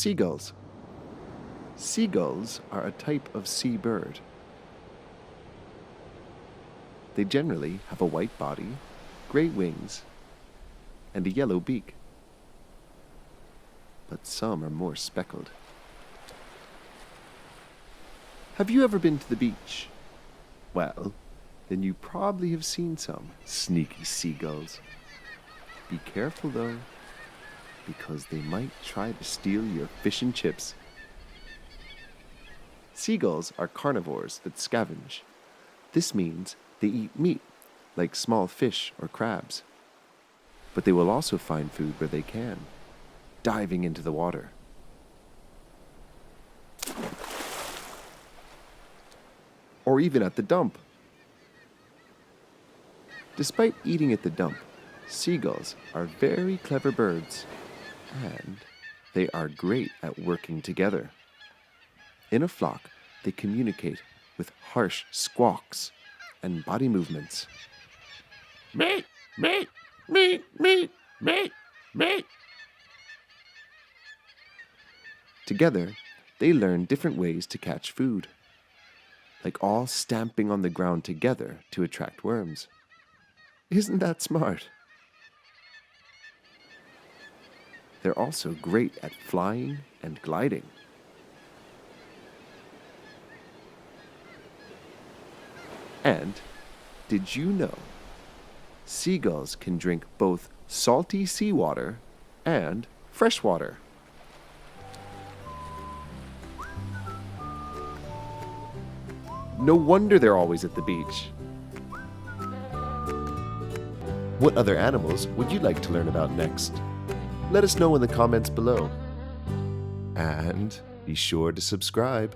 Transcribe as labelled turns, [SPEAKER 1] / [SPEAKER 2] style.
[SPEAKER 1] Seagulls. Seagulls are a type of seabird. They generally have a white body, gray wings, and a yellow beak. But some are more speckled. Have you ever been to the beach? Well, then you probably have seen some sneaky seagulls. Be careful though, because they might try to steal your fish and chips. Seagulls are carnivores that scavenge. This means they eat meat, like small fish or crabs. But they will also find food where they can, diving into the water. Or even at the dump. Despite eating at the dump, seagulls are very clever birds, and they are great at working together. In a flock, they communicate with harsh squawks and body movements. Mate, mate, mate, mate, mate, mate. Together, they learn different ways to catch food, like all stamping on the ground together to attract worms. Isn't that smart? They're also great at flying and gliding. And did you know seagulls can drink both salty seawater and fresh water? No wonder they're always at the beach. What other animals would you like to learn about next? Let us know in the comments below. And be sure to subscribe.